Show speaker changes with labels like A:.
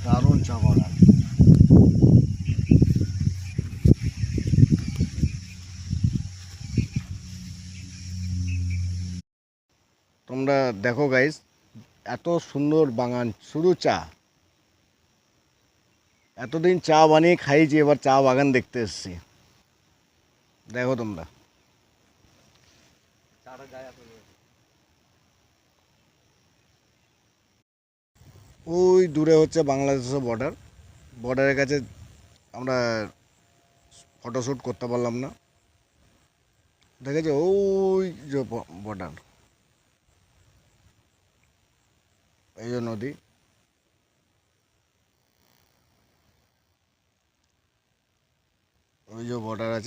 A: দারুণ চা বাগান। তোমরা দেখো গাইস, এত সুন্দর বাগান, শুধু চা। এতদিন চা বানিয়ে খাইছি, এবার চা বাগান দেখতে এসেছি। দেখো তোমরা। ওই দূরে হচ্ছে বাংলাদেশের বর্ডার। বর্ডারের কাছে আমরা ফটোশ্যুট করতে পারলাম না। দেখেছো ওই যে বর্ডার, এই যে নদী, ওই যে বর্ডার আছে।